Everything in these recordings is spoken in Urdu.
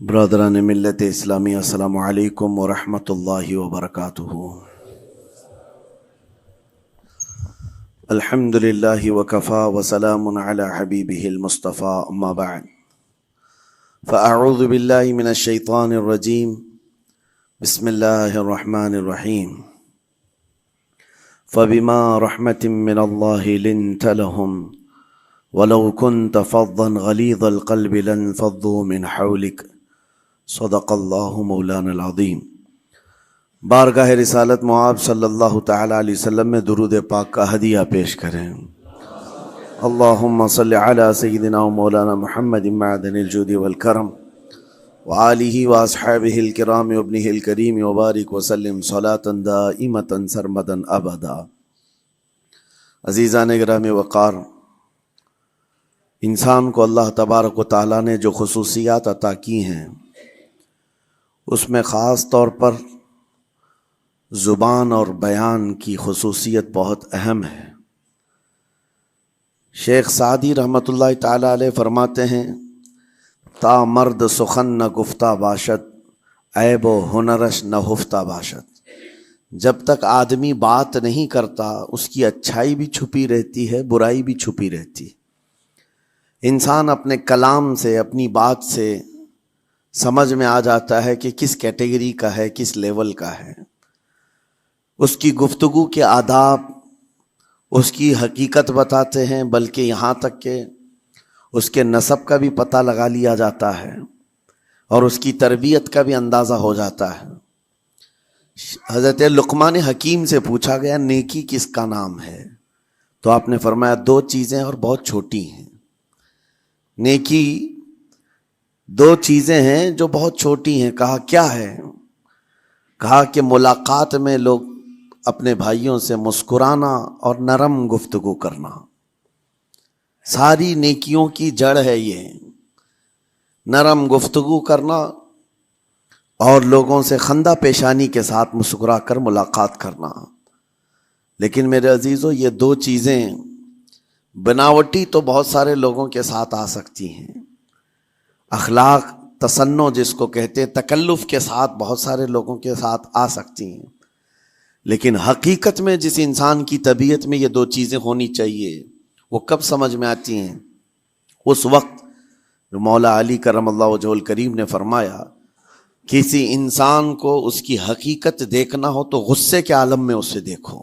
برادران ملت اسلامی، السلام علیکم ورحمۃ اللہ وبرکاتہ۔ الحمد للہ وکفا وسلام علی حبیبہ المصطفیٰ، اما بعد فاعوذ باللہ من الشیطان الرجیم، بسم اللہ الرحمن الرحیم۔ فبما رحمۃ من اللہ لنت لهم ولو كنت فظا غلیظ القلب لانفضوا من حولک، صدق اللہ مولانا العظیم۔ بارگاہ رسالت معاب صلی اللہ تعالی علیہ وسلم میں درود پاک کا ہدیہ پیش کریں۔ اللہم صلی علی سیدنا و مولانا محمد معدن الجود والکرم وآلہ واصحابہ الکرام وابنہ الکریم وبارک وسلم صلاة دائمة سرمدا ابدا۔ عزیزان گرامی وقار، انسان کو اللہ تبارک و تعالیٰ نے جو خصوصیات عطا کی ہیں، اس میں خاص طور پر زبان اور بیان کی خصوصیت بہت اہم ہے۔ شیخ سعدی رحمۃ اللہ تعالی علیہ فرماتے ہیں، تا مرد سخن نہ گفتہ باشد، عیب و ہنرش نہ ہفتہ باشد۔ جب تک آدمی بات نہیں کرتا، اس کی اچھائی بھی چھپی رہتی ہے، برائی بھی چھپی رہتی ہے۔ انسان اپنے کلام سے، اپنی بات سے سمجھ میں آ جاتا ہے کہ کس کیٹیگری کا ہے، کس لیول کا ہے۔ اس کی گفتگو کے آداب اس کی حقیقت بتاتے ہیں، بلکہ یہاں تک کہ اس کے نسب کا بھی پتہ لگا لیا جاتا ہے اور اس کی تربیت کا بھی اندازہ ہو جاتا ہے۔ حضرت لقمان حکیم سے پوچھا گیا، نیکی کس کا نام ہے؟ تو آپ نے فرمایا، دو چیزیں اور بہت چھوٹی ہیں۔ نیکی دو چیزیں ہیں جو بہت چھوٹی ہیں۔ کہا کیا ہے؟ کہا کہ ملاقات میں لوگ اپنے بھائیوں سے مسکرانا اور نرم گفتگو کرنا۔ ساری نیکیوں کی جڑ ہے یہ، نرم گفتگو کرنا اور لوگوں سے خندہ پیشانی کے ساتھ مسکرا کر ملاقات کرنا۔ لیکن میرے عزیزو، یہ دو چیزیں بناوٹی تو بہت سارے لوگوں کے ساتھ آ سکتی ہیں، اخلاق تصنع جس کو کہتے ہیں، تکلف کے ساتھ بہت سارے لوگوں کے ساتھ آ سکتی ہیں، لیکن حقیقت میں جس انسان کی طبیعت میں یہ دو چیزیں ہونی چاہیے، وہ کب سمجھ میں آتی ہیں؟ اس وقت جو مولا علی کرم اللہ وجہہ الکریم نے فرمایا، کسی انسان کو اس کی حقیقت دیکھنا ہو تو غصے کے عالم میں اسے دیکھو۔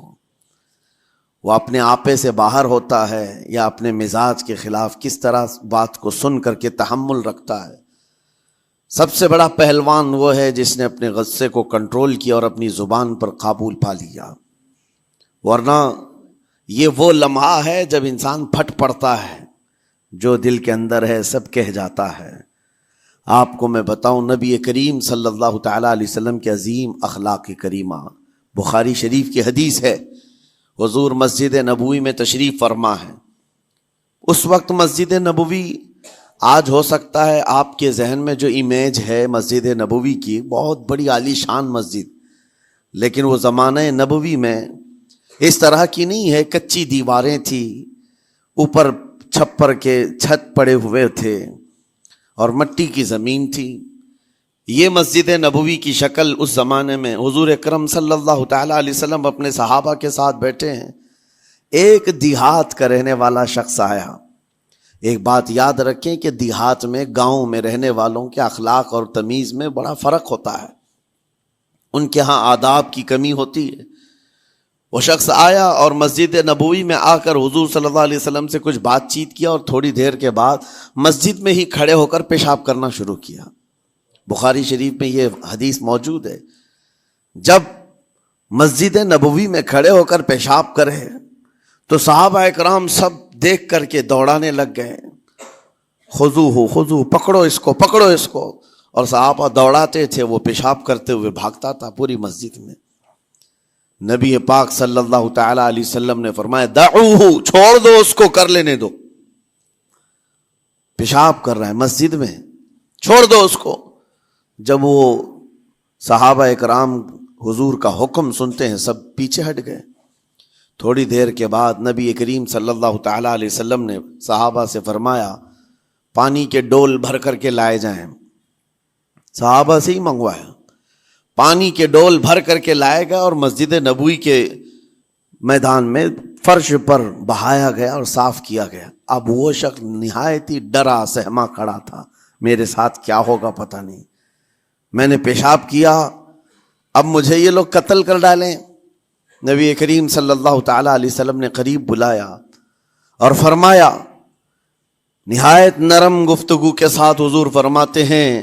وہ اپنے آپے سے باہر ہوتا ہے یا اپنے مزاج کے خلاف کس طرح بات کو سن کر کے تحمل رکھتا ہے۔ سب سے بڑا پہلوان وہ ہے جس نے اپنے غصے کو کنٹرول کیا اور اپنی زبان پر قابو پا لیا، ورنہ یہ وہ لمحہ ہے جب انسان پھٹ پڑتا ہے، جو دل کے اندر ہے سب کہہ جاتا ہے۔ آپ کو میں بتاؤں، نبی کریم صلی اللہ تعالی علیہ وسلم کے عظیم اخلاق کریمہ، بخاری شریف کی حدیث ہے، حضور مسجد نبوی میں تشریف فرما ہے۔ اس وقت مسجد نبوی، آج ہو سکتا ہے آپ کے ذہن میں جو امیج ہے مسجد نبوی کی، بہت بڑی عالی شان مسجد، لیکن وہ زمانہ نبوی میں اس طرح کی نہیں ہے۔ کچی دیواریں تھی، اوپر چھپر کے چھت پڑے ہوئے تھے اور مٹی کی زمین تھی۔ یہ مسجد نبوی کی شکل اس زمانے میں حضور اکرم صلی اللہ تعالی علیہ وسلم اپنے صحابہ کے ساتھ بیٹھے ہیں۔ ایک دیہات کا رہنے والا شخص آیا۔ ایک بات یاد رکھیں کہ دیہات میں، گاؤں میں رہنے والوں کے اخلاق اور تمیز میں بڑا فرق ہوتا ہے، ان کے ہاں آداب کی کمی ہوتی ہے۔ وہ شخص آیا اور مسجد نبوی میں آ کر حضور صلی اللہ علیہ وسلم سے کچھ بات چیت کیا، اور تھوڑی دیر کے بعد مسجد میں ہی کھڑے ہو کر پیشاب کرنا شروع کیا۔ بخاری شریف میں یہ حدیث موجود ہے۔ جب مسجد نبوی میں کھڑے ہو کر پیشاب کرے تو صحابہ اکرام سب دیکھ کر کے دوڑانے لگ گئے، خذوہ خذوہ، پکڑو اس کو، پکڑو اس کو، اور صحابہ دوڑاتے تھے، وہ پیشاب کرتے ہوئے بھاگتا تھا پوری مسجد میں۔ نبی پاک صلی اللہ تعالی علیہ وسلم نے فرمایا، دعوہ، چھوڑ دو اس کو، کر لینے دو، پیشاب کر رہا ہے مسجد میں، چھوڑ دو اس کو۔ جب وہ صحابہ اکرام حضور کا حکم سنتے ہیں، سب پیچھے ہٹ گئے۔ تھوڑی دیر کے بعد نبی کریم صلی اللہ تعالی علیہ وسلم نے صحابہ سے فرمایا، پانی کے ڈول بھر کر کے لائے جائیں۔ صحابہ سے ہی منگوایا، پانی کے ڈول بھر کر کے لائے گا اور مسجد نبوی کے میدان میں فرش پر بہایا گیا اور صاف کیا گیا۔ اب وہ شخص نہایت ہی ڈرا سہما کھڑا تھا، میرے ساتھ کیا ہوگا پتہ نہیں، میں نے پیشاب کیا، اب مجھے یہ لوگ قتل کر ڈالیں۔ نبی کریم صلی اللہ تعالی علیہ وسلم نے قریب بلایا اور فرمایا، نہایت نرم گفتگو کے ساتھ حضور فرماتے ہیں،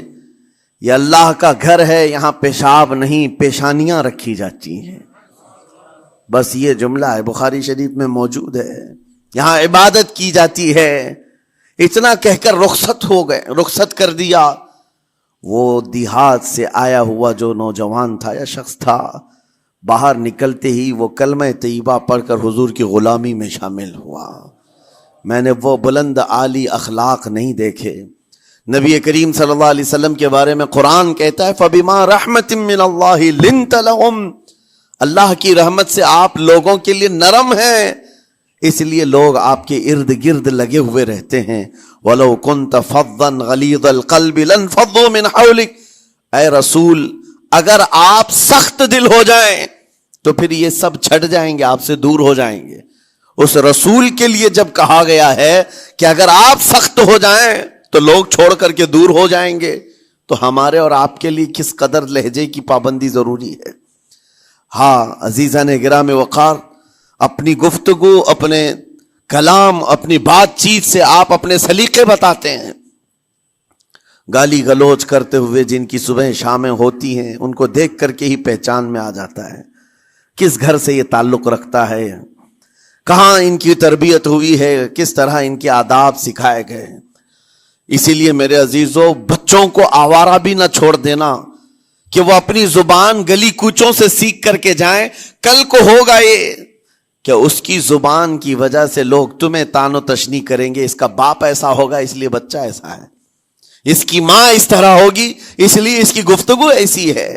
یہ اللہ کا گھر ہے، یہاں پیشاب نہیں پیشانیاں رکھی جاتی ہیں۔ بس یہ جملہ ہے، بخاری شریف میں موجود ہے، یہاں عبادت کی جاتی ہے۔ اتنا کہہ کر رخصت ہو گئے، رخصت کر دیا۔ وہ دیہات سے آیا ہوا جو نوجوان تھا یا شخص تھا، باہر نکلتے ہی وہ کلمہ طیبہ پڑھ کر حضور کی غلامی میں شامل ہوا۔ میں نے وہ بلند عالی اخلاق نہیں دیکھے۔ نبی کریم صلی اللہ علیہ وسلم کے بارے میں قرآن کہتا ہے، فَبِمَا رَحْمَةٍ مِّنَ اللَّهِ لِنْتَ لَهُمْ، اللہ کی رحمت سے آپ لوگوں کے لیے نرم ہیں، اس لیے لوگ آپ کے ارد گرد لگے ہوئے رہتے ہیں۔ وَلَوْ كُنْتَ فَظًّا غَلِيظَ الْقَلْبِ لَانفَضُّوا مِنْ حَوْلِكَ، اے رسول اگر آپ سخت دل ہو جائیں تو پھر یہ سب چھٹ جائیں گے، آپ سے دور ہو جائیں گے۔ اس رسول کے لیے جب کہا گیا ہے کہ اگر آپ سخت ہو جائیں تو لوگ چھوڑ کر کے دور ہو جائیں گے، تو ہمارے اور آپ کے لیے کس قدر لہجے کی پابندی ضروری ہے۔ ہاں عزیزان گرام وقار، اپنی گفتگو، اپنے کلام، اپنی بات چیت سے آپ اپنے سلیقے بتاتے ہیں۔ گالی گلوچ کرتے ہوئے جن کی صبح شامیں ہوتی ہیں، ان کو دیکھ کر کے ہی پہچان میں آ جاتا ہے کس گھر سے یہ تعلق رکھتا ہے، کہاں ان کی تربیت ہوئی ہے، کس طرح ان کے آداب سکھائے گئے۔ اسی لیے میرے عزیزو، بچوں کو آوارہ بھی نہ چھوڑ دینا کہ وہ اپنی زبان گلی کوچوں سے سیکھ کر کے جائیں۔ کل کو ہوگا یہ کہ اس کی زبان کی وجہ سے لوگ تمہیں تان و تشنیع کریں گے، اس کا باپ ایسا ہوگا اس لیے بچہ ایسا ہے، اس کی ماں اس طرح ہوگی اس لیے اس کی گفتگو ایسی ہے۔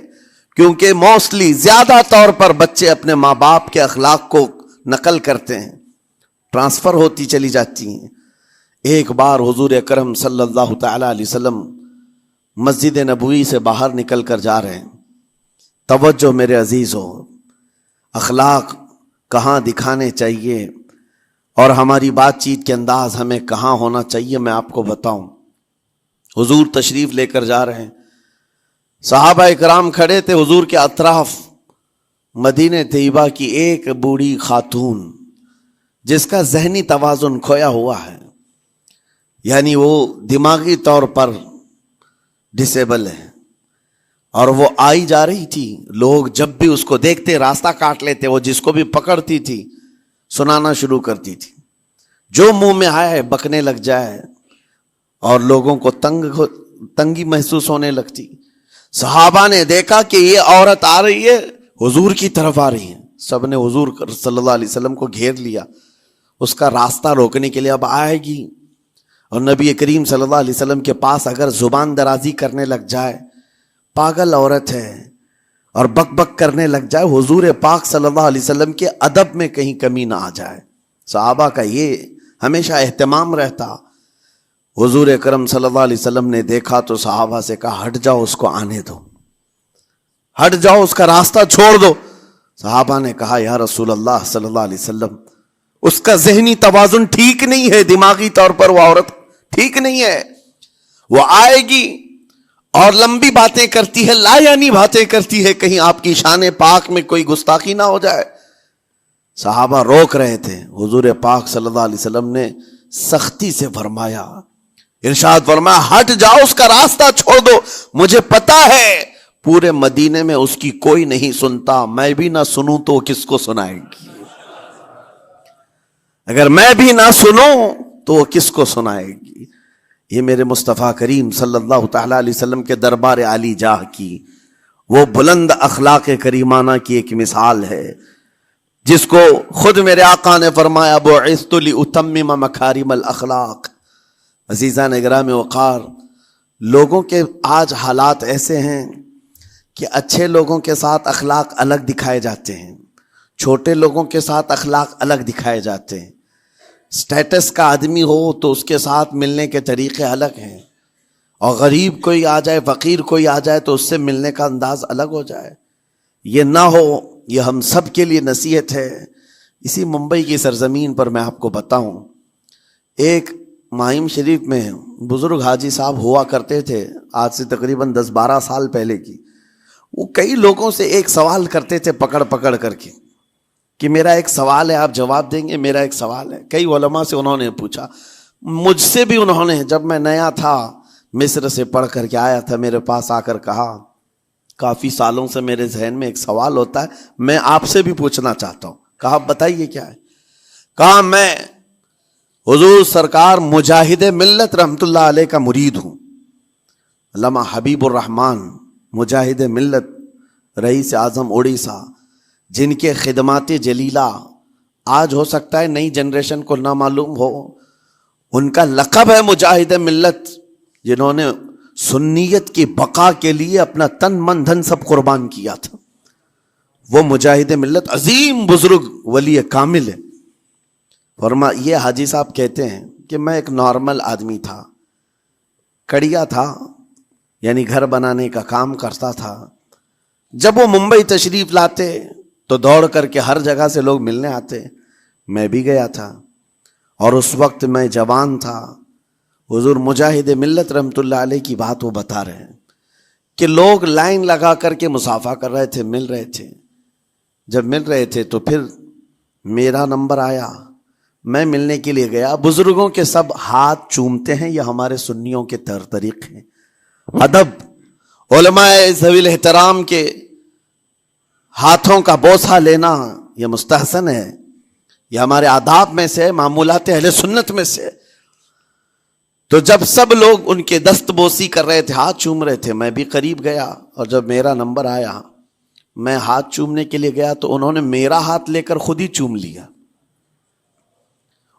کیونکہ موسٹلی زیادہ طور پر بچے اپنے ماں باپ کے اخلاق کو نقل کرتے ہیں، ٹرانسفر ہوتی چلی جاتی ہیں۔ ایک بار حضور اکرم صلی اللہ تعالی علیہ وسلم مسجد نبوی سے باہر نکل کر جا رہے ہیں۔ توجہ میرے عزیزو، اخلاق کہاں دکھانے چاہیے اور ہماری بات چیت کے انداز ہمیں کہاں ہونا چاہیے، میں آپ کو بتاؤں۔ حضور تشریف لے کر جا رہے ہیں، صحابہ اکرام کھڑے تھے حضور کے اطراف۔ مدینہ طیبہ کی ایک بوڑھی خاتون جس کا ذہنی توازن کھویا ہوا ہے، یعنی وہ دماغی طور پر ڈسیبل ہے، اور وہ آئی جا رہی تھی۔ لوگ جب بھی اس کو دیکھتے راستہ کاٹ لیتے، وہ جس کو بھی پکڑتی تھی سنانا شروع کرتی تھی، جو منہ میں آئے بکنے لگ جائے، اور لوگوں کو تنگی محسوس ہونے لگتی۔ صحابہ نے دیکھا کہ یہ عورت آ رہی ہے، حضور کی طرف آ رہی ہے، سب نے حضور صلی اللہ علیہ وسلم کو گھیر لیا، اس کا راستہ روکنے کے لیے۔ اب آئے گی اور نبی کریم صلی اللہ علیہ وسلم کے پاس اگر زبان درازی کرنے لگ جائے، پاگل عورت ہے، اور بک بک کرنے لگ جائے، حضور پاک صلی اللہ علیہ وسلم کے ادب میں کہیں کمی نہ آ جائے۔ صحابہ کا یہ ہمیشہ اہتمام رہتا۔ حضور اکرم صلی اللہ علیہ وسلم نے دیکھا تو صحابہ سے کہا، ہٹ جاؤ، اس کو آنے دو، ہٹ جاؤ، اس کا راستہ چھوڑ دو۔ صحابہ نے کہا، یا رسول اللہ صلی اللہ علیہ وسلم، اس کا ذہنی توازن ٹھیک نہیں ہے، دماغی طور پر وہ عورت ٹھیک نہیں ہے، وہ آئے گی اور لمبی باتیں کرتی ہے، لا یعنی باتیں کرتی ہے، کہیں آپ کی شان پاک میں کوئی گستاخی نہ ہو جائے۔ صحابہ روک رہے تھے، حضور پاک صلی اللہ علیہ وسلم نے سختی سے فرمایا، ارشاد فرمایا، ہٹ جاؤ، اس کا راستہ چھوڑ دو، مجھے پتا ہے پورے مدینے میں اس کی کوئی نہیں سنتا، میں بھی نہ سنوں تو کس کو سنائے گی، اگر میں بھی نہ سنوں تو وہ کس کو سنائے گی۔ یہ میرے مصطفیٰ کریم صلی اللہ تعالی علیہ وسلم کے دربار عالی جاہ کی وہ بلند اخلاق کریمانہ کی ایک مثال ہے، جس کو خود میرے آقا نے فرمایا، بعثت لأتمم مکارم الاخلاق۔ عزیزان گرامی وقار، لوگوں کے آج حالات ایسے ہیں کہ اچھے لوگوں کے ساتھ اخلاق الگ دکھائے جاتے ہیں، چھوٹے لوگوں کے ساتھ اخلاق الگ دکھائے جاتے ہیں۔ سٹیٹس کا آدمی ہو تو اس کے ساتھ ملنے کے طریقے الگ ہیں، اور غریب کوئی آ جائے، فقیر کوئی آ جائے تو اس سے ملنے کا انداز الگ ہو جائے، یہ نہ ہو۔ یہ ہم سب کے لیے نصیحت ہے۔ اسی ممبئی کی سرزمین پر میں آپ کو بتاؤں، ایک ماہم شریف میں بزرگ حاجی صاحب ہوا کرتے تھے، آج سے تقریباً 10-12 سال پہلے کی۔ وہ کئی لوگوں سے ایک سوال کرتے تھے پکڑ پکڑ کر کے کہ میرا ایک سوال ہے، آپ جواب دیں گے، میرا ایک سوال ہے۔ کئی علماء سے انہوں نے پوچھا، مجھ سے بھی انہوں نے، جب میں نیا تھا مصر سے پڑھ کر کے آیا تھا، میرے پاس آ کر کہا کافی سالوں سے میرے ذہن میں ایک سوال ہوتا ہے، میں آپ سے بھی پوچھنا چاہتا ہوں۔ کہا بتائیے کیا ہے؟ کہا میں حضور سرکار مجاہد ملت رحمت اللہ علیہ کا مرید ہوں۔ علامہ حبیب الرحمان مجاہد ملت، رئیس اعظم اڑیسہ، جن کے خدمات جلیلہ آج ہو سکتا ہے نئی جنریشن کو نہ معلوم ہو، ان کا لقب ہے مجاہد ملت، جنہوں نے سنیت کی بقا کے لیے اپنا تن من دھن سب قربان کیا تھا۔ وہ مجاہد ملت عظیم بزرگ ولی کامل ہے۔ یہ حاجی صاحب کہتے ہیں کہ میں ایک نارمل آدمی تھا، کڑیا تھا، یعنی گھر بنانے کا کام کرتا تھا۔ جب وہ ممبئی تشریف لاتے تو دوڑ کر کے ہر جگہ سے لوگ ملنے آتے، میں بھی گیا تھا، اور اس وقت میں جوان تھا۔ حضور مجاہد ملت رحمت اللہ علیہ کی بات وہ بتا رہے ہیں کہ لوگ لائن لگا کر کے مصافحہ کر رہے تھے، مل رہے تھے۔ جب مل رہے تھے تو پھر میرا نمبر آیا، میں ملنے کے لیے گیا۔ بزرگوں کے سب ہاتھ چومتے ہیں، یہ ہمارے سنیوں کے طریق ہیں۔ ادب، علماء ذوی الاحترام کے ہاتھوں کا بوسہ لینا یہ مستحسن ہے، یہ ہمارے آداب میں سے، معمولات اہل سنت میں سے۔ تو جب سب لوگ ان کے دست بوسی کر رہے تھے، ہاتھ چوم رہے تھے، میں بھی قریب گیا، اور جب میرا نمبر آیا میں ہاتھ چومنے کے لیے گیا تو انہوں نے میرا ہاتھ لے کر خود ہی چوم لیا۔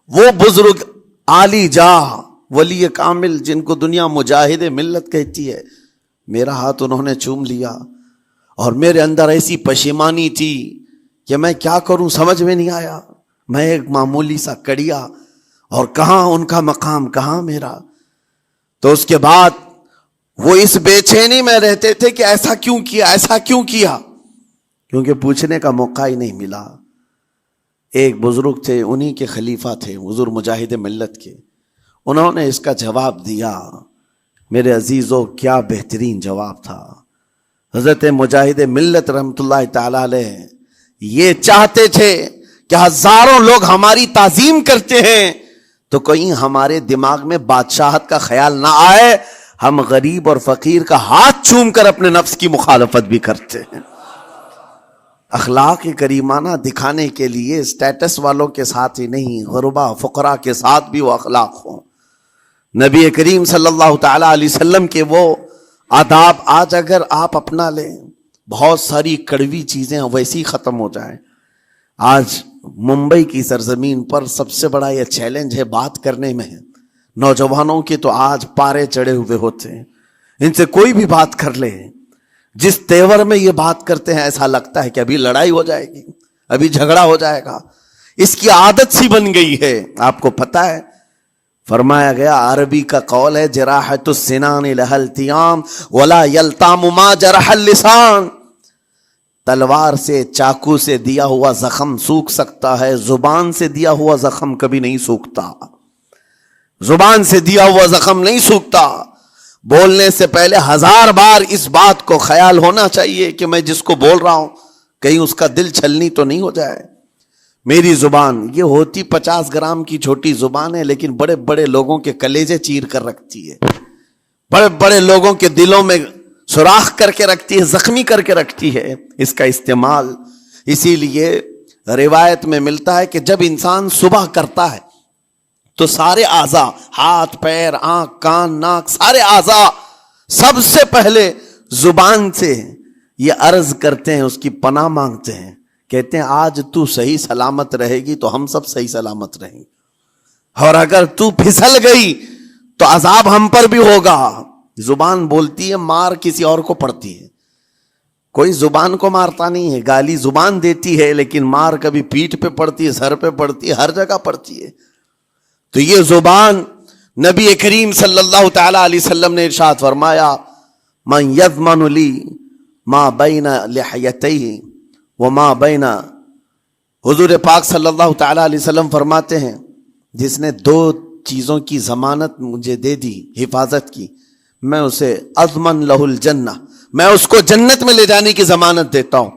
وہ بزرگ عالی جاہ ولی کامل جن کو دنیا مجاہد ملت کہتی ہے، میرا ہاتھ انہوں نے چوم لیا، اور میرے اندر ایسی پشیمانی تھی کہ میں کیا کروں سمجھ میں نہیں آیا۔ میں ایک معمولی سا کڑیا، اور کہاں ان کا مقام کہاں میرا۔ تو اس کے بعد وہ اس بے چینی میں رہتے تھے کہ ایسا کیوں کیا، ایسا کیوں کیا، کیونکہ پوچھنے کا موقع ہی نہیں ملا۔ ایک بزرگ تھے، انہی کے خلیفہ تھے حضور مجاہد ملت کے، انہوں نے اس کا جواب دیا۔ میرے عزیزو کیا بہترین جواب تھا۔ حضرت مجاہد ملت رحمت اللہ تعالی علیہ یہ چاہتے تھے کہ ہزاروں لوگ ہماری تعظیم کرتے ہیں تو کہیں ہمارے دماغ میں بادشاہت کا خیال نہ آئے، ہم غریب اور فقیر کا ہاتھ چوم کر اپنے نفس کی مخالفت بھی کرتے ہیں۔ اخلاق کریمانہ دکھانے کے لیے اسٹیٹس والوں کے ساتھ ہی نہیں، غربا فقراء کے ساتھ بھی وہ اخلاق ہوں۔ نبی کریم صلی اللہ تعالی علیہ وسلم کے وہ آداب آج اگر آپ اپنا لیں، بہت ساری کڑوی چیزیں ویسی ختم ہو جائیں۔ آج ممبئی کی سرزمین پر سب سے بڑا یہ چیلنج ہے بات کرنے میں، نوجوانوں کے تو آج پارے چڑھے ہوئے ہوتے ہیں، ان سے کوئی بھی بات کر لے، جس تیور میں یہ بات کرتے ہیں ایسا لگتا ہے کہ ابھی لڑائی ہو جائے گی، ابھی جھگڑا ہو جائے گا۔ اس کی عادت سی بن گئی ہے۔ آپ کو پتہ ہے فرمایا گیا، عربی کا قول ہے، جراحت السنان لها التیام ولا یلتام ما جرح اللسان۔ تلوار سے، چاقو سے دیا ہوا زخم سوکھ سکتا ہے، زبان سے دیا ہوا زخم کبھی نہیں سوکھتا، زبان سے دیا ہوا زخم نہیں سوکھتا۔ بولنے سے پہلے 1000 بار اس بات کو خیال ہونا چاہیے کہ میں جس کو بول رہا ہوں کہیں اس کا دل چھلنی تو نہیں ہو جائے۔ میری زبان یہ ہوتی 50 گرام کی چھوٹی زبان ہے، لیکن بڑے بڑے لوگوں کے کلیجے چیر کر رکھتی ہے، بڑے بڑے لوگوں کے دلوں میں سوراخ کر کے رکھتی ہے، زخمی کر کے رکھتی ہے اس کا استعمال۔ اسی لیے روایت میں ملتا ہے کہ جب انسان صبح کرتا ہے تو سارے اعضاء، ہاتھ پیر آنکھ کان ناک، سارے اعضاء سب سے پہلے زبان سے یہ عرض کرتے ہیں، اس کی پناہ مانگتے ہیں، کہتے ہیں آج تو صحیح سلامت رہے گی تو ہم سب صحیح سلامت رہیں گے، اور اگر تو پھسل گئی تو عذاب ہم پر بھی ہوگا۔ زبان بولتی ہے، مار کسی اور کو پڑتی ہے، کوئی زبان کو مارتا نہیں ہے، گالی زبان دیتی ہے، لیکن مار کبھی پیٹھ پہ پڑتی ہے، سر پہ پڑتی ہے، ہر جگہ پڑتی ہے۔ تو یہ زبان نبی کریم صلی اللہ تعالی علیہ وسلم نے ارشاد فرمایا من یضمن لی ما بین لحیتیہ وما بین، حضور پاک صلی اللہ تعالی علیہ وسلم فرماتے ہیں جس نے دو چیزوں کی ضمانت مجھے دے دی، حفاظت کی، میں اسے اضمن لہ الجنہ، میں اس کو جنت میں لے جانے کی ضمانت دیتا ہوں۔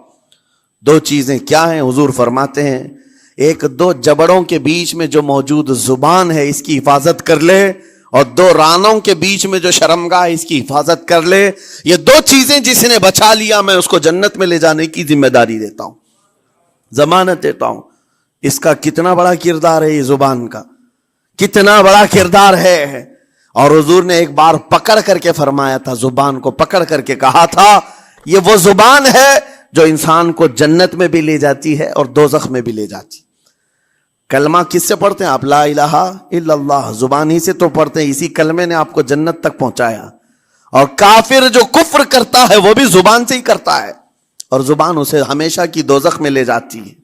دو چیزیں کیا ہیں؟ حضور فرماتے ہیں ایک دو جبڑوں کے بیچ میں جو موجود زبان ہے اس کی حفاظت کر لے، اور دو رانوں کے بیچ میں جو شرمگاہ ہے اس کی حفاظت کر لے، یہ دو چیزیں جس نے بچا لیا میں اس کو جنت میں لے جانے کی ذمہ داری دیتا ہوں، ضمانت دیتا ہوں۔ اس کا کتنا بڑا کردار ہے، یہ زبان کا کتنا بڑا کردار ہے۔ اور حضور نے ایک بار پکڑ کر کے فرمایا تھا، زبان کو پکڑ کر کے کہا تھا یہ وہ زبان ہے جو انسان کو جنت میں بھی لے جاتی ہے اور دوزخ میں بھی لے جاتی۔ کلمہ کس سے پڑھتے ہیں آپ؟ لا الہ الا اللہ، زبان ہی سے تو پڑھتے ہیں، اسی کلمے نے آپ کو جنت تک پہنچایا۔ اور کافر جو کفر کرتا ہے وہ بھی زبان سے ہی کرتا ہے، اور زبان اسے ہمیشہ کی دوزخ میں لے جاتی ہے۔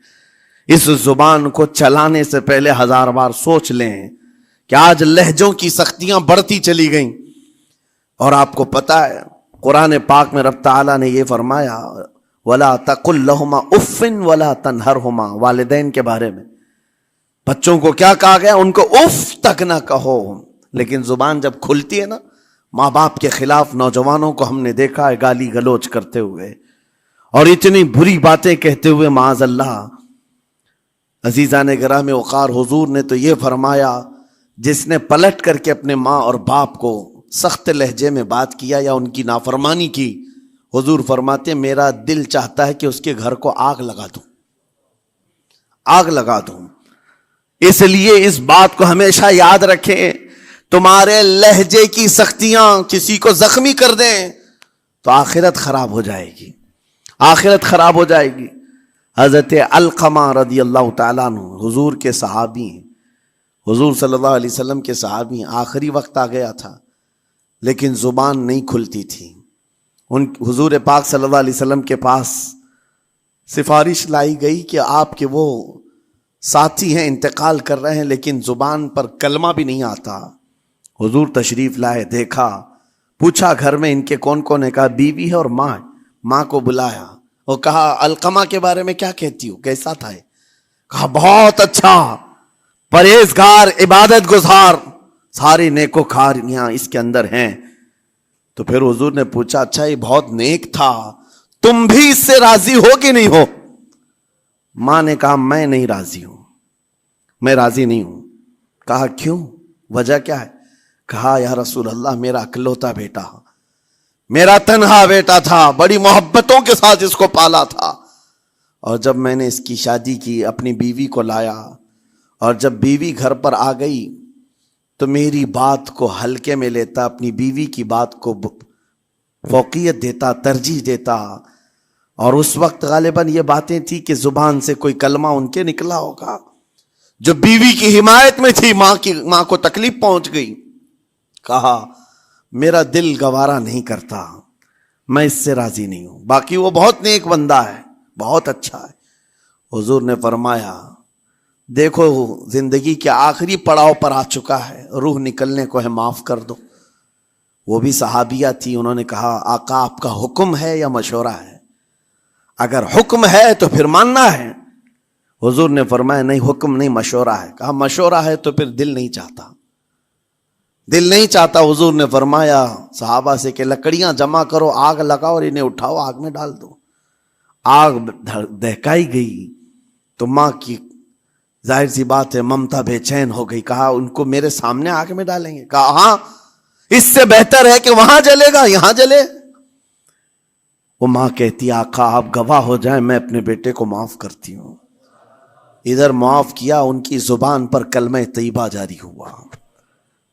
اس زبان کو چلانے سے پہلے 1000 بار سوچ لیں کہ آج لہجوں کی سختیاں بڑھتی چلی گئیں، اور آپ کو پتہ ہے قرآن پاک میں رب تعالیٰ نے یہ فرمایا وَلَا تَقُلْ لَهُمَا اُفٍّ وَلَا تَنْهَرْهُمَا، والدین کے بارے میں بچوں کو کیا کہا گیا؟ ان کو اف تک نہ کہو۔ لیکن زبان جب کھلتی ہے نا، ماں باپ کے خلاف نوجوانوں کو ہم نے دیکھا ہے گالی گلوچ کرتے ہوئے اور اتنی بری باتیں کہتے ہوئے، معاذ اللہ۔ عزیزان گرامی وقار، حضور نے تو یہ فرمایا جس نے پلٹ کر کے اپنے ماں اور باپ کو سخت لہجے میں بات کیا یا ان کی نافرمانی کی، حضور فرماتے میرا دل چاہتا ہے کہ اس کے گھر کو آگ لگا دوں، آگ لگا دوں۔ اس لیے اس بات کو ہمیشہ یاد رکھیں، تمہارے لہجے کی سختیاں کسی کو زخمی کر دیں تو آخرت خراب ہو جائے گی، آخرت خراب ہو جائے گی۔ حضرت علقمہ رضی اللہ تعالیٰ عنہ حضور کے صحابی ہیں، حضور صلی اللہ علیہ وسلم کے صحابی ہیں، آخری وقت آ گیا تھا لیکن زبان نہیں کھلتی تھی۔ حضور پاک صلی اللہ علیہ وسلم کے پاس سفارش لائی گئی کہ آپ کے وہ ساتھی ہیں انتقال کر رہے ہیں لیکن زبان پر کلمہ بھی نہیں آتا۔ حضور تشریف لائے، دیکھا، پوچھا گھر میں ان کے کون کون ہے؟ کہا بیوی ہے اور ماں ہے۔ ماں کو بلایا اور کہا علقمہ کے بارے میں کیا کہتی ہو، کیسا تھا؟ کہا بہت اچھا، پرہیزگار، عبادت گزار، ساری نیکوکاریاں اس کے اندر ہیں۔ تو پھر حضور نے پوچھا اچھا یہ بہت نیک تھا، تم بھی اس سے راضی ہو کہ نہیں ہو؟ ماں نے کہا میں نہیں راضی ہوں، میں راضی نہیں ہوں۔ کہا کیوں، وجہ کیا ہے؟ کہا یا رسول اللہ میرا اکلوتا بیٹا، میرا تنہا بیٹا تھا، بڑی محبتوں کے ساتھ اس کو پالا تھا، اور جب میں نے اس کی شادی کی اپنی بیوی کو لایا، اور جب بیوی گھر پر آ گئی تو میری بات کو ہلکے میں لیتا، اپنی بیوی کی بات کو فوقیت دیتا، ترجیح دیتا، اور اس وقت غالباً یہ باتیں تھی کہ زبان سے کوئی کلمہ ان کے نکلا ہوگا جو بیوی کی حمایت میں تھی، ماں کو تکلیف پہنچ گئی۔ کہا میرا دل گوارا نہیں کرتا، میں اس سے راضی نہیں ہوں، باقی وہ بہت نیک بندہ ہے، بہت اچھا ہے۔ حضور نے فرمایا دیکھو زندگی کے آخری پڑاؤ پر آ چکا ہے، روح نکلنے کو ہے، معاف کر دو۔ وہ بھی صحابیہ تھی، انہوں نے کہا آقا آپ کا حکم ہے یا مشورہ ہے؟ اگر حکم ہے تو پھر ماننا ہے۔ حضور نے فرمایا نہیں، حکم نہیں، مشورہ ہے۔ کہا مشورہ ہے تو پھر دل نہیں چاہتا، دل نہیں چاہتا۔ حضور نے فرمایا صحابہ سے کہ لکڑیاں جمع کرو، آگ لگاؤ اور انہیں اٹھاؤ، آگ میں ڈال دو۔ آگ دہکائی گئی تو ماں کی ظاہر سی بات ہے ممتا بے چین ہو گئی۔ کہا ان کو میرے سامنے آگ میں ڈالیں گے؟ کہا ہاں، اس سے بہتر ہے کہ وہاں جلے گا، یہاں جلے۔ وہ ماں کہتی آقا آپ گواہ ہو جائیں، میں اپنے بیٹے کو معاف کرتی ہوں۔ ادھر معاف کیا، ان کی زبان پر کلمہ طیبہ جاری ہوا۔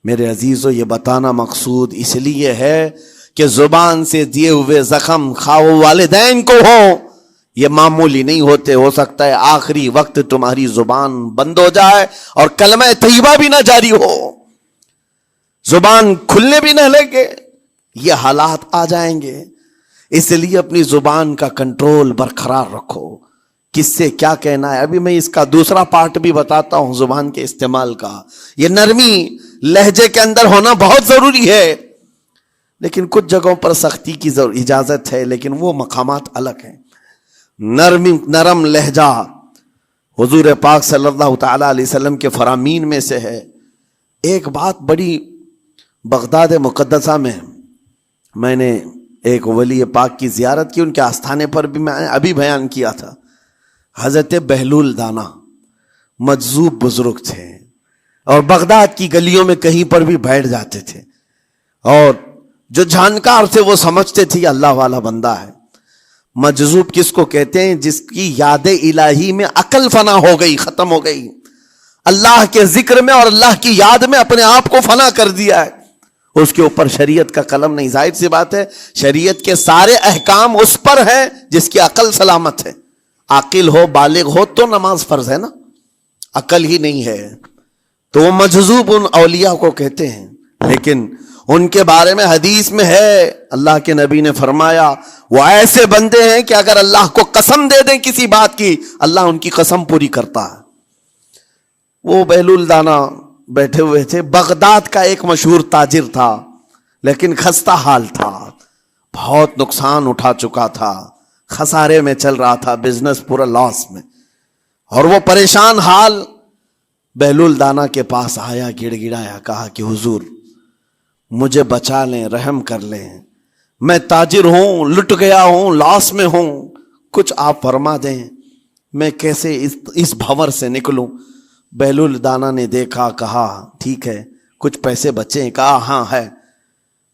میرے عزیزو یہ بتانا مقصود اس لیے ہے کہ زبان سے دیے ہوئے زخم خواہ والدین کو ہو، یہ معمولی نہیں ہوتے۔ ہو سکتا ہے آخری وقت تمہاری زبان بند ہو جائے اور کلمہ طیبہ بھی نہ جاری ہو، زبان کھلنے بھی نہ لگے، یہ حالات آ جائیں گے۔ اس لیے اپنی زبان کا کنٹرول برقرار رکھو، کس سے کیا کہنا ہے۔ ابھی میں اس کا دوسرا پارٹ بھی بتاتا ہوں زبان کے استعمال کا۔ یہ نرمی لہجے کے اندر ہونا بہت ضروری ہے، لیکن کچھ جگہوں پر سختی کی اجازت ہے، لیکن وہ مقامات الگ ہیں۔ نرم لہجہ حضور پاک صلی اللہ تعالی علیہ وسلم کے فرامین میں سے ہے۔ ایک بات بڑی، بغداد مقدسہ میں نے ایک ولی پاک کی زیارت کی، ان کے آستانے پر بھی میں نے ابھی بیان کیا تھا۔ حضرت بہلول دانا مجذوب بزرگ تھے، اور بغداد کی گلیوں میں کہیں پر بھی بیٹھ جاتے تھے، اور جو جانکار تھے وہ سمجھتے تھے اللہ والا بندہ ہے۔ مجذوب کس کو کہتے ہیں؟ جس کی یاد الہی میں عقل فنا ہو گئی، ختم ہو گئی، اللہ کے ذکر میں اور اللہ کی یاد میں اپنے آپ کو فنا کر دیا ہے، اس کے اوپر شریعت کا قلم نہیں۔ ظاہر سی بات ہے شریعت کے سارے احکام اس پر ہیں جس کی عقل سلامت ہے۔ عاقل ہو، بالغ ہو تو نماز فرض ہے نا، عقل ہی نہیں ہے تو وہ مجذوب ان اولیاء کو کہتے ہیں۔ لیکن ان کے بارے میں حدیث میں ہے، اللہ کے نبی نے فرمایا وہ ایسے بندے ہیں کہ اگر اللہ کو قسم دے دیں کسی بات کی، اللہ ان کی قسم پوری کرتا ہے۔ وہ بہلول دانا بیٹھے ہوئے تھے، بغداد کا ایک مشہور تاجر تھا، لیکن خستہ حال تھا، بہت نقصان اٹھا چکا تھا، خسارے میں چل رہا تھا، بزنس پورا لاس میں، اور وہ پریشان حال بہلول دانا کے پاس آیا، گڑ گڑایا، کہا کہ حضور مجھے بچا لیں، رحم کر لیں، میں تاجر ہوں، لٹ گیا ہوں، لاس میں ہوں، کچھ آپ فرما دیں، میں کیسے اس بھنور سے نکلوں۔ بہلول دانا نے دیکھا، کہا ٹھیک ہے، کچھ پیسے بچے ہیں؟ کہا ہاں ہے،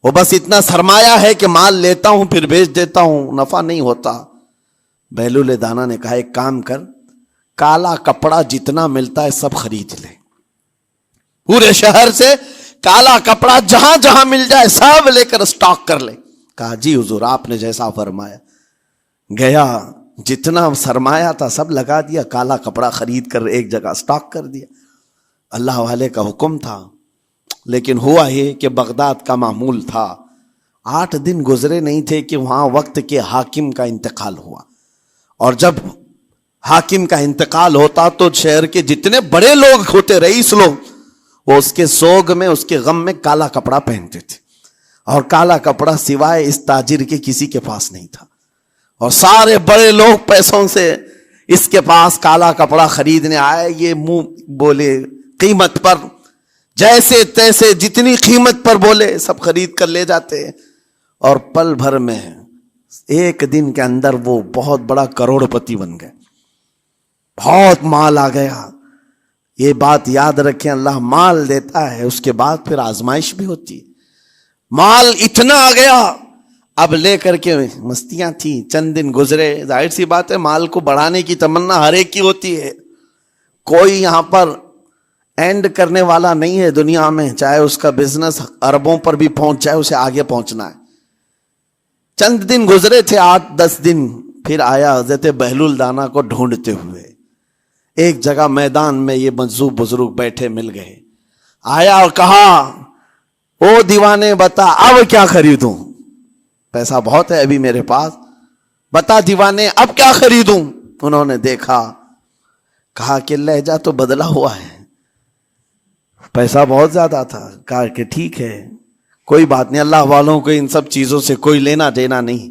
وہ بس اتنا سرمایہ ہے کہ مال لیتا ہوں پھر بیچ دیتا ہوں، نفع نہیں ہوتا۔ بہلول دانا نے کہا ایک کام کر، کالا کپڑا جتنا ملتا ہے سب خرید لے، پورے شہر سے کالا کپڑا جہاں جہاں مل جائے سب لے کر اسٹاک کر لے۔ کہا جی حضور آپ نے جیسا فرمایا۔ گیا، جتنا سرمایہ تھا سب لگا دیا، کالا کپڑا خرید کر ایک جگہ اسٹاک کر دیا۔ اللہ والے کا حکم تھا، لیکن ہوا یہ کہ بغداد کا معمول تھا، 8 دن گزرے نہیں تھے کہ وہاں وقت کے حاکم کا انتقال ہوا، اور جب حاکم کا انتقال ہوتا تو شہر کے جتنے بڑے لوگ ہوتے، رئیس لوگ، وہ اس کے سوگ میں، اس کے غم میں کالا کپڑا پہنتے تھے، اور کالا کپڑا سوائے اس تاجر کے کسی کے پاس نہیں تھا، اور سارے بڑے لوگ پیسوں سے اس کے پاس کالا کپڑا خریدنے آئے، یہ منہ بولے قیمت پر، جیسے تیسے جتنی قیمت پر بولے سب خرید کر لے جاتے، اور پل بھر میں ایک دن کے اندر وہ بہت بڑا کروڑ پتی بن گئے، بہت مال آ گیا۔ یہ بات یاد رکھیں، اللہ مال دیتا ہے، اس کے بعد پھر آزمائش بھی ہوتی ہے۔ مال اتنا آ گیا، اب لے کر کے مستیاں تھیں، چند دن گزرے، ظاہر سی بات ہے مال کو بڑھانے کی تمنا ہر ایک کی ہوتی ہے، کوئی یہاں پر اینڈ کرنے والا نہیں ہے دنیا میں، چاہے اس کا بزنس اربوں پر بھی پہنچ جائے، اسے آگے پہنچنا ہے۔ چند دن گزرے تھے، 8-10 دن، پھر آیا حضرت بہلول دانا کو ڈھونڈتے ہوئے، ایک جگہ میدان میں یہ مجذوب بزرگ بیٹھے مل گئے، آیا اور کہا او دیوانے بتا اب کیا خریدوں، پیسہ بہت ہے ابھی میرے پاس، بتا دیوانے اب کیا خریدوں۔ انہوں نے دیکھا، کہا کہ لہجہ تو بدلا ہوا ہے، پیسہ بہت زیادہ تھا، کہا کہ ٹھیک ہے کوئی بات نہیں، اللہ والوں کو ان سب چیزوں سے کوئی لینا دینا نہیں۔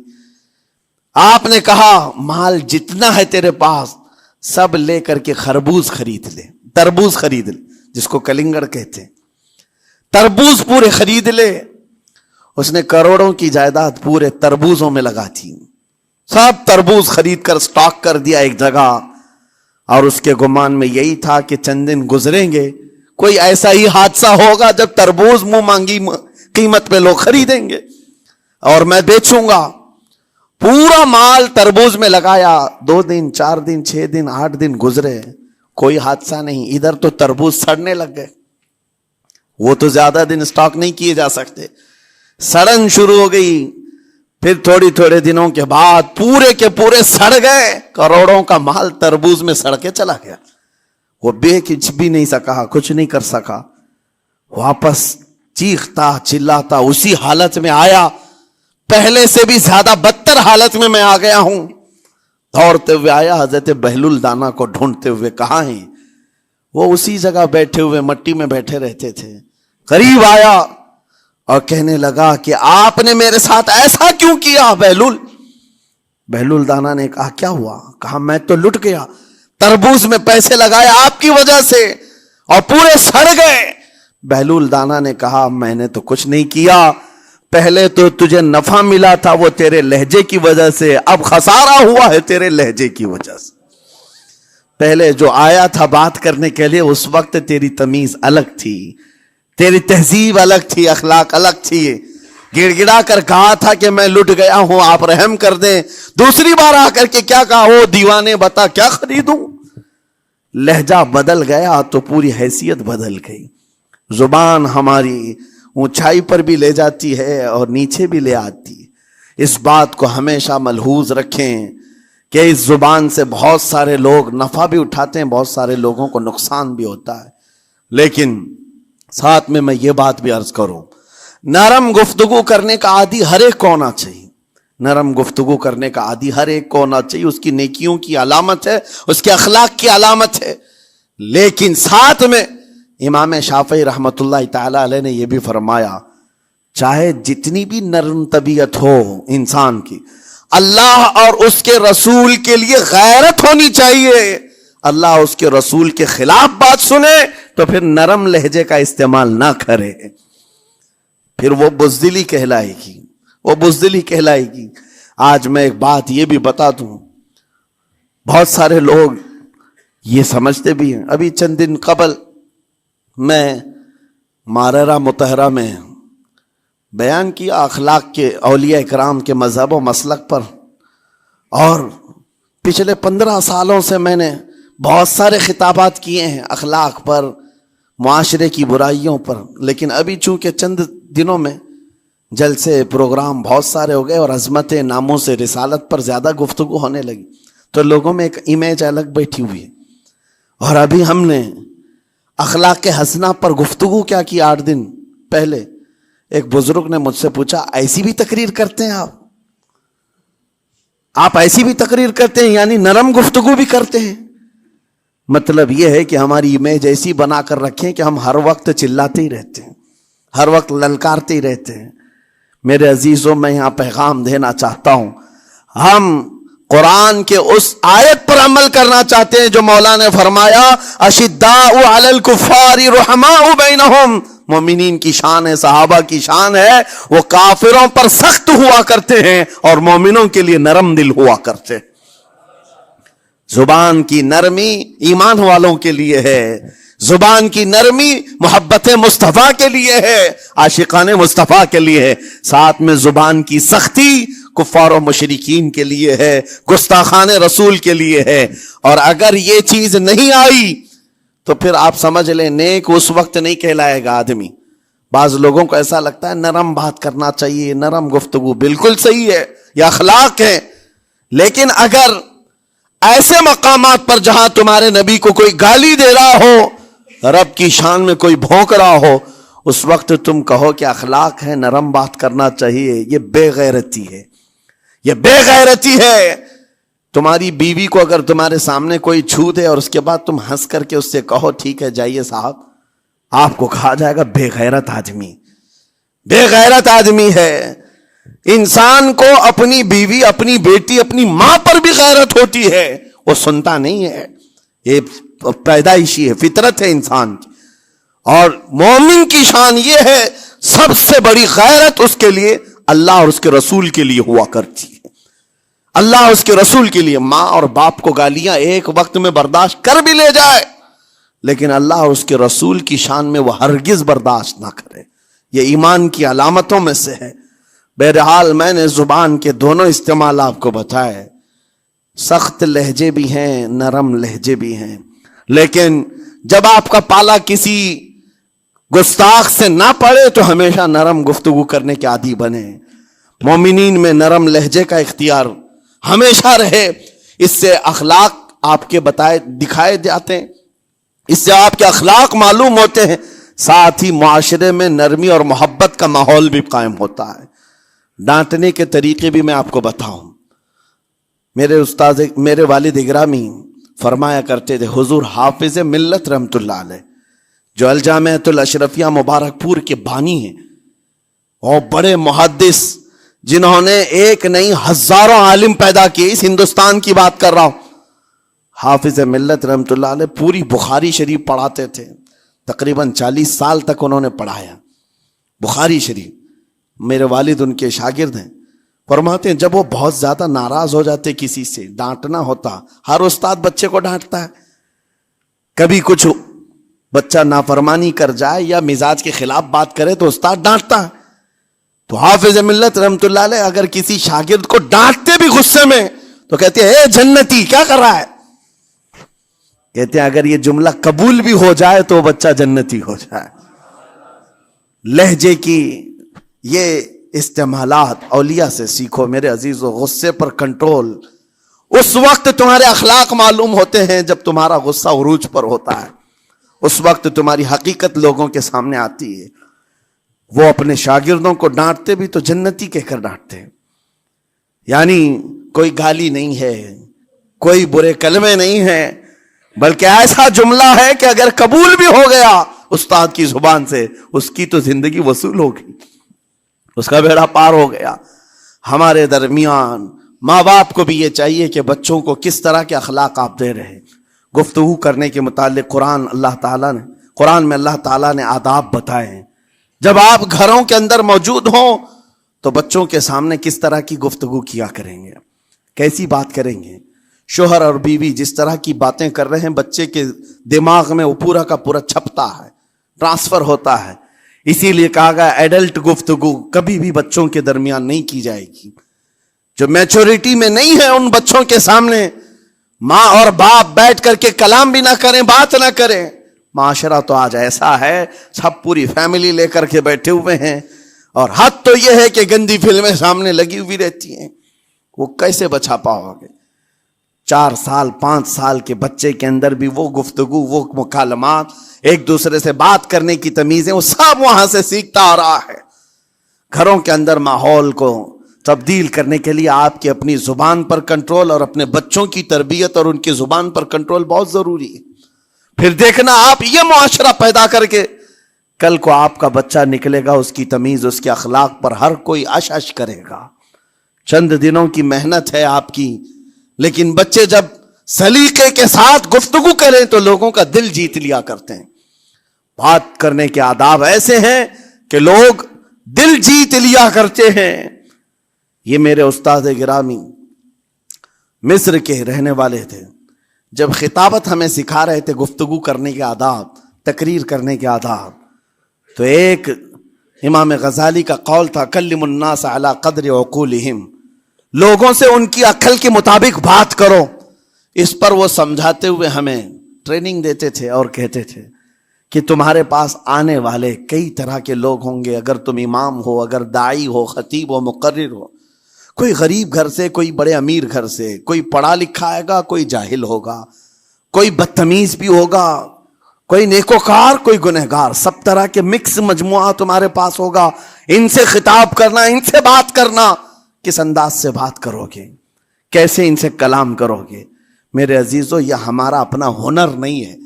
آپ نے کہا مال جتنا ہے تیرے پاس سب لے کر کے خربوز خرید لے، تربوز خرید لے، جس کو کلنگڑ کہتے ہیں، تربوز پورے خرید لے۔ اس نے کروڑوں کی جائیداد پورے تربوزوں میں لگا تھی، سب تربوز خرید کر سٹاک کر دیا ایک جگہ، اور اس کے گمان میں یہی تھا کہ چند دن گزریں گے، کوئی ایسا ہی حادثہ ہوگا جب تربوز منہ مانگی قیمت پہ لوگ خریدیں گے اور میں بیچوں گا۔ پورا مال تربوز میں لگایا، 2 دن 4 دن 6 دن 8 دن گزرے، کوئی حادثہ نہیں، ادھر تو تربوز سڑنے لگ گئے، وہ تو زیادہ دن سٹاک نہیں کیے جا سکتے، سڑن شروع ہو گئی، پھر تھوڑے دنوں کے بعد پورے کے پورے سڑ گئے، کروڑوں کا مال تربوز میں سڑ کے چلا گیا۔ وہ کچھ بھی نہیں سکا، کچھ نہیں کر سکا، واپس چیختا چلاتا اسی حالت میں آیا، پہلے سے بھی زیادہ بدتر حالت میں آ گیا ہوں۔ دوڑتے ہوئے آیا، حضرت بہلول دانا کو ڈھونڈتے ہوئے، کہاں ہیں؟ وہ اسی جگہ بیٹھے ہوئے مٹی میں بیٹھے رہتے تھے، قریب آیا اور کہنے لگا کہ آپ نے میرے ساتھ ایسا کیوں کیا بہلول؟ بہلول دانا نے کہا کیا ہوا؟ کہا میں تو لٹ گیا، تربوز میں پیسے لگائے آپ کی وجہ سے اور پورے سڑ گئے۔ بہلول دانا نے کہا میں نے تو کچھ نہیں کیا، پہلے تو تجھے نفع ملا تھا وہ تیرے لہجے کی وجہ سے، اب خسارہ ہوا ہے تیرے لہجے کی وجہ سے۔ پہلے جو آیا تھا بات کرنے کے لیے اس وقت تیری تمیز الگ تھی، تیری تہذیب الگ تھی، اخلاق الگ تھی، گڑ گڑا کر کہا تھا کہ میں لٹ گیا ہوں آپ رحم کر دیں۔ دوسری بار آ کر کے کیا کہا؟ او دیوانے بتا کیا خریدوں؟ لہجہ بدل گیا تو پوری حیثیت بدل گئی۔ زبان ہماری اونچائی پر بھی لے جاتی ہے اور نیچے بھی لے آتی ہے۔ اس بات کو ہمیشہ ملحوظ رکھیں کہ اس زبان سے بہت سارے لوگ نفع بھی اٹھاتے ہیں، بہت سارے لوگوں کو نقصان بھی ہوتا ہے۔ لیکن ساتھ میں یہ بات بھی عرض کروں، نرم گفتگو کرنے کا عادی ہر ایک کو ہونا چاہیے، نرم گفتگو کرنے کا عادی ہر ایک کو ہونا چاہیے، اس کی نیکیوں کی علامت ہے، اس کے اخلاق کی علامت ہے۔ لیکن ساتھ میں امام شافعی رحمت اللہ تعالی علیہ نے یہ بھی فرمایا، چاہے جتنی بھی نرم طبیعت ہو انسان کی، اللہ اور اس کے رسول کے لیے غیرت ہونی چاہیے۔ اللہ اس کے رسول کے خلاف بات سنے تو پھر نرم لہجے کا استعمال نہ کرے، پھر وہ بزدلی کہلائے گی، وہ بزدلی کہلائے گی۔ آج میں ایک بات یہ بھی بتا دوں، بہت سارے لوگ یہ سمجھتے بھی ہیں، ابھی چند دن قبل میں ماررہ مطہرہ میں بیان کیا اخلاق کے، اولیاء اکرام کے مذہب و مسلک پر، اور پچھلے 15 سالوں سے میں نے بہت سارے خطابات کیے ہیں اخلاق پر، معاشرے کی برائیوں پر، لیکن ابھی چونکہ چند دنوں میں جلسے پروگرام بہت سارے ہو گئے اور عظمت ناموں سے رسالت پر زیادہ گفتگو ہونے لگی، تو لوگوں میں ایک امیج الگ بیٹھی ہوئی ہے۔ اور ابھی ہم نے اخلاق حسنہ پر گفتگو کیا کی 8 دن پہلے، ایک بزرگ نے مجھ سے پوچھا ایسی بھی تقریر کرتے ہیں آپ ایسی بھی تقریر کرتے ہیں، یعنی نرم گفتگو بھی کرتے ہیں؟ مطلب یہ ہے کہ ہماری امیج ایسی بنا کر رکھیں کہ ہم ہر وقت چلاتے ہی رہتے ہیں، ہر وقت للکارتے ہی رہتے ہیں۔ میرے عزیزوں، میں یہاں پیغام دینا چاہتا ہوں، ہم قرآن کے اس آیت پر عمل کرنا چاہتے ہیں جو مولا نے فرمایا اشداء علی الکفار رحماء بینہم، مومنین کی شان ہے، صحابہ کی شان ہے، وہ کافروں پر سخت ہوا کرتے ہیں اور مومنوں کے لیے نرم دل ہوا کرتے ہیں۔ زبان کی نرمی ایمان والوں کے لیے ہے، زبان کی نرمی محبت مصطفیٰ کے لیے ہے، عاشقان مصطفیٰ کے لیے ہے، ساتھ میں زبان کی سختی کفار و مشرکین کے لیے ہے، گستاخان رسول کے لیے ہے۔ اور اگر یہ چیز نہیں آئی تو پھر آپ سمجھ لیں نیک اس وقت نہیں کہلائے گا آدمی۔ بعض لوگوں کو ایسا لگتا ہے نرم بات کرنا چاہیے، نرم گفتگو، بالکل صحیح ہے، یہ اخلاق ہے، لیکن اگر ایسے مقامات پر جہاں تمہارے نبی کو کوئی گالی دے رہا ہو، رب کی شان میں کوئی بھونک رہا ہو، اس وقت تم کہو کہ اخلاق ہے، نرم بات کرنا چاہیے، یہ بے غیرتی ہے، یہ بے غیرتی ہے۔ تمہاری بیوی کو اگر تمہارے سامنے کوئی چھو دے اور اس کے بعد تم ہنس کر کے اس سے کہو ٹھیک ہے جائیے صاحب، آپ کو کہا جائے گا بے غیرت آدمی، بے غیرت آدمی ہے۔ انسان کو اپنی بیوی، اپنی بیٹی، اپنی ماں پر بھی غیرت ہوتی ہے، وہ سنتا نہیں ہے، یہ پیدائشی ہے، فطرت ہے انسان کی۔ اور مومن کی شان یہ ہے، سب سے بڑی غیرت اس کے لیے اللہ اور اس کے رسول کے لیے ہوا کرتی ہے، اللہ اور اس کے رسول کے لیے۔ ماں اور باپ کو گالیاں ایک وقت میں برداشت کر بھی لے جائے، لیکن اللہ اور اس کے رسول کی شان میں وہ ہرگز برداشت نہ کرے، یہ ایمان کی علامتوں میں سے ہے۔ بہرحال میں نے زبان کے دونوں استعمال آپ کو بتائے، سخت لہجے بھی ہیں، نرم لہجے بھی ہیں، لیکن جب آپ کا پالا کسی گستاخ سے نہ پڑے تو ہمیشہ نرم گفتگو کرنے کے عادی بنے۔ مومنین میں نرم لہجے کا اختیار ہمیشہ رہے، اس سے اخلاق آپ کے بتائے دکھائے جاتے ہیں، اس سے آپ کے اخلاق معلوم ہوتے ہیں، ساتھ ہی معاشرے میں نرمی اور محبت کا ماحول بھی قائم ہوتا ہے۔ ڈانٹنے کے طریقے بھی میں آپ کو بتاؤں، میرے والد اگرامی فرمایا کرتے تھے، حضور حافظ ملت رحمت اللہ علیہ جو الجامعۃ الاشرفیہ مبارک پور کے بانی ہیں اور بڑے محدث، جنہوں نے ایک نہیں ہزاروں عالم پیدا کیے، اس ہندوستان کی بات کر رہا ہوں، حافظ ملت رحمۃ اللہ علیہ پوری بخاری شریف پڑھاتے تھے، تقریباً 40 سال تک انہوں نے پڑھایا بخاری شریف. میرے والد ان کے شاگرد ہیں. فرماتے ہیں جب وہ بہت زیادہ ناراض ہو جاتے کسی سے، ڈانٹنا ہوتا، ہر استاد بچے کو ڈانٹتا ہے، کبھی کچھ بچہ نافرمانی کر جائے یا مزاج کے خلاف بات کرے تو استاد ڈانٹتا ہے. تو حافظ ملت رحمۃ اللہ علیہ اگر کسی شاگرد کو ڈانٹتے بھی غصے میں تو کہتے ہیں اے جنتی کیا کر رہا ہے. کہتے ہیں اگر یہ جملہ قبول بھی ہو جائے تو بچہ جنتی ہو جائے. لہجے کی یہ استعمالات اولیاء سے سیکھو میرے عزیزو. غصے پر کنٹرول اس وقت تمہارے اخلاق معلوم ہوتے ہیں جب تمہارا غصہ عروج پر ہوتا ہے. اس وقت تمہاری حقیقت لوگوں کے سامنے آتی ہے. وہ اپنے شاگردوں کو ڈانٹتے بھی تو جنتی کہہ کر ڈانٹتے ہیں، یعنی کوئی گالی نہیں ہے، کوئی برے کلمے نہیں ہیں، بلکہ ایسا جملہ ہے کہ اگر قبول بھی ہو گیا استاد کی زبان سے، اس کی تو زندگی وصول ہوگی، اس کا بیڑا پار ہو گیا. ہمارے درمیان ماں باپ کو بھی یہ چاہیے کہ بچوں کو کس طرح کے اخلاق آپ دے رہے. گفتگو کرنے کے متعلق قرآن میں اللہ تعالیٰ نے آداب بتائے ہیں. جب آپ گھروں کے اندر موجود ہوں تو بچوں کے سامنے کس طرح کی گفتگو کیا کریں گے، کیسی بات کریں گے. شوہر اور بیوی جس طرح کی باتیں کر رہے ہیں بچے کے دماغ میں وہ پورا کا پورا چھپتا ہے، ٹرانسفر ہوتا ہے. اسی لیے کہا گیا ایڈلٹ گفتگو کبھی بھی بچوں کے درمیان نہیں کی جائے گی. جو میچورٹی میں نہیں ہے ان بچوں کے سامنے ماں اور باپ بیٹھ کر کے کلام بھی نہ کریں، بات نہ کریں. معاشرہ تو آج ایسا ہے سب پوری فیملی لے کر کے بیٹھے ہوئے ہیں، اور حد تو یہ ہے کہ گندی فلمیں سامنے لگی ہوئی رہتی ہیں. وہ کیسے بچا پاؤ گے؟ 4 سال 5 سال کے بچے کے اندر بھی وہ گفتگو، وہ مکالمات، ایک دوسرے سے بات کرنے کی تمیزیں، وہ سب وہاں سے سیکھتا آ رہا ہے. گھروں کے اندر ماحول کو تبدیل کرنے کے لیے آپ کی اپنی زبان پر کنٹرول اور اپنے بچوں کی تربیت اور ان کی زبان پر کنٹرول بہت ضروری ہے. پھر دیکھنا آپ یہ معاشرہ پیدا کر کے کل کو آپ کا بچہ نکلے گا، اس کی تمیز، اس کے اخلاق پر ہر کوئی اش اش کرے گا. چند دنوں کی محنت ہے آپ کی، لیکن بچے جب سلیقے کے ساتھ گفتگو کریں تو لوگوں کا دل جیت لیا کرتے ہیں. بات کرنے کے آداب ایسے ہیں کہ لوگ دل جیت لیا کرتے ہیں. یہ میرے استاد گرامی مصر کے رہنے والے تھے. جب خطابت ہمیں سکھا رہے تھے گفتگو کرنے کے آداب، تقریر کرنے کے آداب، تو ایک امام غزالی کا قول تھا کلم الناس علی قدر عقولہم، لوگوں سے ان کی عقل کے مطابق بات کرو. اس پر وہ سمجھاتے ہوئے ہمیں ٹریننگ دیتے تھے اور کہتے تھے کہ تمہارے پاس آنے والے کئی طرح کے لوگ ہوں گے. اگر تم امام ہو، اگر داعی ہو، خطیب ہو، مقرر ہو، کوئی غریب گھر سے، کوئی بڑے امیر گھر سے، کوئی پڑھا لکھا آئے گا، کوئی جاہل ہوگا، کوئی بدتمیز بھی ہوگا، کوئی نیکوکار، کوئی گنہگار، سب طرح کے مکس مجموعہ تمہارے پاس ہوگا. ان سے خطاب کرنا، ان سے بات کرنا، کس انداز سے بات کرو گے، کیسے ان سے کلام کرو گے. میرے عزیزو یہ ہمارا اپنا ہنر نہیں ہے.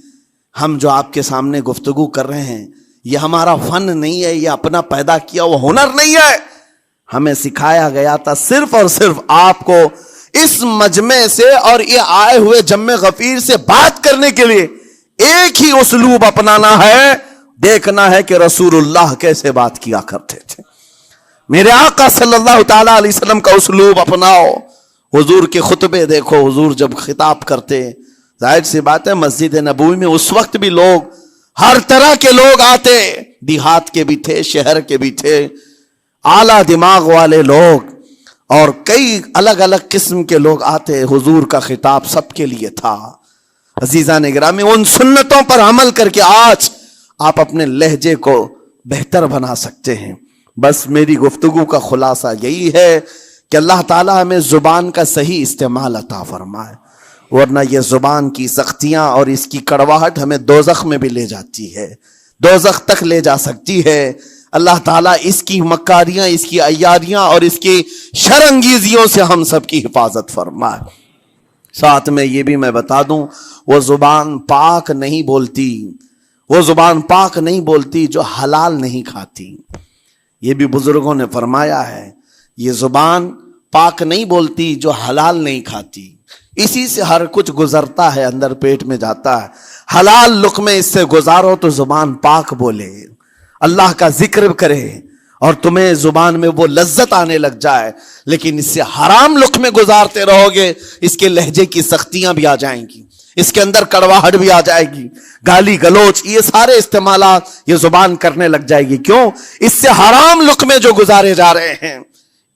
ہم جو آپ کے سامنے گفتگو کر رہے ہیں یہ ہمارا فن نہیں ہے، یہ اپنا پیدا کیا وہ ہنر نہیں ہے. ہمیں سکھایا گیا تھا صرف اور صرف آپ کو اس مجمع سے اور یہ آئے ہوئے جمع غفیر سے بات کرنے کے لیے ایک ہی اسلوب اپنانا ہے. دیکھنا ہے کہ رسول اللہ کیسے بات کیا کرتے تھے. میرے آقا صلی اللہ تعالی علیہ وسلم کا اسلوب اپناؤ. حضور کے خطبے دیکھو، حضور جب خطاب کرتے، ظاہر سی بات ہے مسجد نبوی میں اس وقت بھی لوگ، ہر طرح کے لوگ آتے، دیہات کے بھی تھے، شہر کے بھی تھے، اعلیٰ دماغ والے لوگ اور کئی الگ الگ قسم کے لوگ آتے. حضور کا خطاب سب کے لیے تھا. عزیزان گرامی، ان سنتوں پر عمل کر کے آج آپ اپنے لہجے کو بہتر بنا سکتے ہیں. بس میری گفتگو کا خلاصہ یہی ہے کہ اللہ تعالیٰ ہمیں زبان کا صحیح استعمال عطا فرمائے، ورنہ یہ زبان کی سختیاں اور اس کی کڑواہٹ ہمیں دوزخ میں بھی لے جاتی ہے، دوزخ تک لے جا سکتی ہے. اللہ تعالیٰ اس کی مکاریاں، اس کی عیاریاں اور اس کی شرانگیزیوں سے ہم سب کی حفاظت فرمائے. ساتھ میں یہ بھی میں بتا دوں، وہ زبان پاک نہیں بولتی، وہ زبان پاک نہیں بولتی جو حلال نہیں کھاتی. یہ بھی بزرگوں نے فرمایا ہے، یہ زبان پاک نہیں بولتی جو حلال نہیں کھاتی. اسی سے ہر کچھ گزرتا ہے، اندر پیٹ میں جاتا ہے. حلال لقمے اس سے گزارو تو زبان پاک بولے، اللہ کا ذکر کرے اور تمہیں زبان میں وہ لذت آنے لگ جائے. لیکن اس سے حرام لقمے گزارتے رہو گے، اس کے لہجے کی سختیاں بھی آ جائیں گی، اس کے اندر کڑواہٹ بھی آ جائے گی، گالی گلوچ، یہ سارے استعمالات یہ زبان کرنے لگ جائے گی. کیوں؟ اس سے حرام لقمے جو گزارے جا رہے ہیں.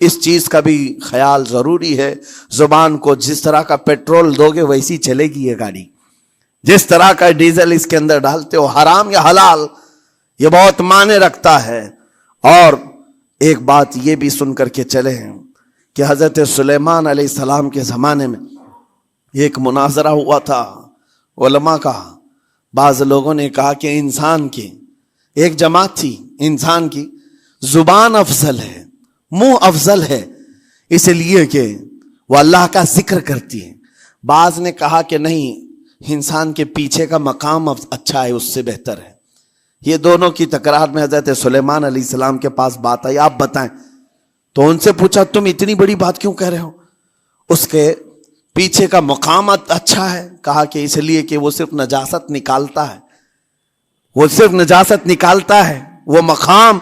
اس چیز کا بھی خیال ضروری ہے. زبان کو جس طرح کا پیٹرول دو گے ویسی چلے گی یہ گاڑی. جس طرح کا ڈیزل اس کے اندر ڈالتے ہو، حرام یا حلال، یہ بہت معنی رکھتا ہے. اور ایک بات یہ بھی سن کر کے چلے ہیں کہ حضرت سلیمان علیہ السلام کے زمانے میں ایک مناظرہ ہوا تھا علماء کا. بعض لوگوں نے کہا کہ انسان کی ایک جماعت تھی، انسان کی زبان افضل ہے، منہ افضل ہے، اس لیے کہ وہ اللہ کا ذکر کرتی ہے. بعض نے کہا کہ نہیں، انسان کے پیچھے کا مقام اچھا ہے، اس سے بہتر ہے. یہ دونوں کی تکرار میں حضرت سلیمان علیہ السلام کے پاس بات آئی، آپ بتائیں. تو ان سے پوچھا تم اتنی بڑی بات کیوں کہہ رہے ہو؟ اس کے پیچھے کا مقام اچھا ہے. کہا کہ اس لیے کہ وہ صرف نجاست نکالتا ہے، وہ صرف نجاست نکالتا ہے، وہ مقام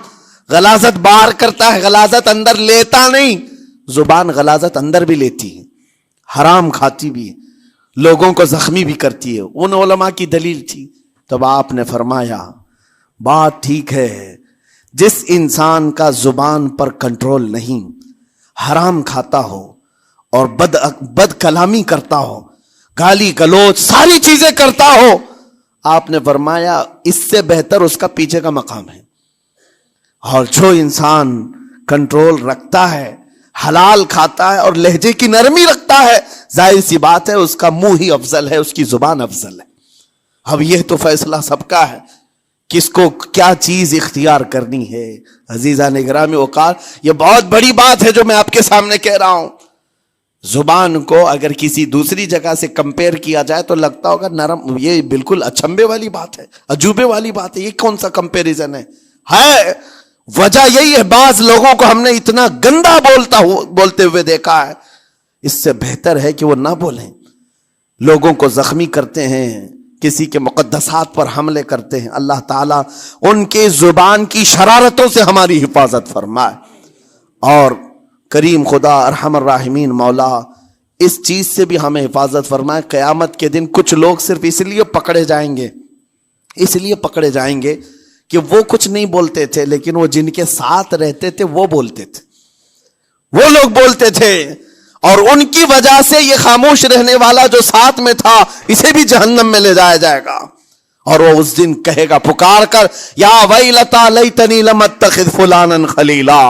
غلاظت باہر کرتا ہے، غلاظت اندر لیتا نہیں. زبان غلاظت اندر بھی لیتی ہے، حرام کھاتی بھی ہے، لوگوں کو زخمی بھی کرتی ہے. ان علماء کی دلیل تھی. تب آپ نے فرمایا بات ٹھیک ہے، جس انسان کا زبان پر کنٹرول نہیں، حرام کھاتا ہو اور بد کلامی کرتا ہو، گالی گلوچ ساری چیزیں کرتا ہو، آپ نے فرمایا اس سے بہتر اس کا پیچھے کا مقام ہے. اور جو انسان کنٹرول رکھتا ہے، حلال کھاتا ہے اور لہجے کی نرمی رکھتا ہے، ظاہر سی بات ہے اس کا منہ ہی افضل ہے، اس کی زبان افضل ہے. اب یہ تو فیصلہ سب کا ہے، کس کو کیا چیز اختیار کرنی ہے. عزیزان گرامی اوقات، یہ بہت بڑی بات ہے جو میں آپ کے سامنے کہہ رہا ہوں. زبان کو اگر کسی دوسری جگہ سے کمپیئر کیا جائے تو لگتا ہوگا نرم، یہ بالکل اچنبے والی بات ہے، عجوبے والی بات ہے، یہ کون سا کمپیریزن ہے. وجہ یہی ہے، بعض لوگوں کو ہم نے اتنا گندا بولتے ہوئے دیکھا ہے. اس سے بہتر ہے کہ وہ نہ بولیں. لوگوں کو زخمی کرتے ہیں، کسی کے مقدسات پر حملے کرتے ہیں. اللہ تعالیٰ ان کے زبان کی شرارتوں سے ہماری حفاظت فرمائے. اور کریم خدا ارحم الراحمین مولا اس چیز سے بھی ہمیں حفاظت فرمائے. قیامت کے دن کچھ لوگ صرف اس لیے پکڑے جائیں گے کہ وہ کچھ نہیں بولتے تھے، لیکن وہ جن کے ساتھ رہتے تھے وہ بولتے تھے، وہ لوگ بولتے تھے، اور ان کی وجہ سے یہ خاموش رہنے والا جو ساتھ میں تھا اسے بھی جہنم میں لے جایا جائے گا. اور وہ اس دن کہے گا پکار کر، یا ویلتا لیتنی لم اتخذ فلانا خلیلا،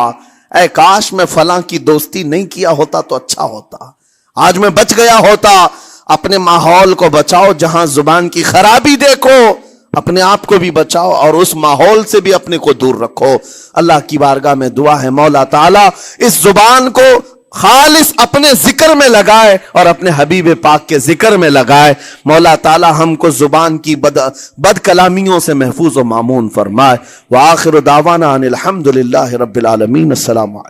اے کاش میں فلاں کی دوستی نہیں کیا ہوتا تو اچھا ہوتا، آج میں بچ گیا ہوتا. اپنے ماحول کو بچاؤ، جہاں زبان کی خرابی دیکھو اپنے آپ کو بھی بچاؤ اور اس ماحول سے بھی اپنے کو دور رکھو. اللہ کی بارگاہ میں دعا ہے مولا تعالیٰ اس زبان کو خالص اپنے ذکر میں لگائے اور اپنے حبیب پاک کے ذکر میں لگائے. مولا تعالیٰ ہم کو زبان کی بد کلامیوں سے محفوظ و مامون فرمائے. وآخر دعوانا ان الحمد للہ رب العالمین. السلام علیکم.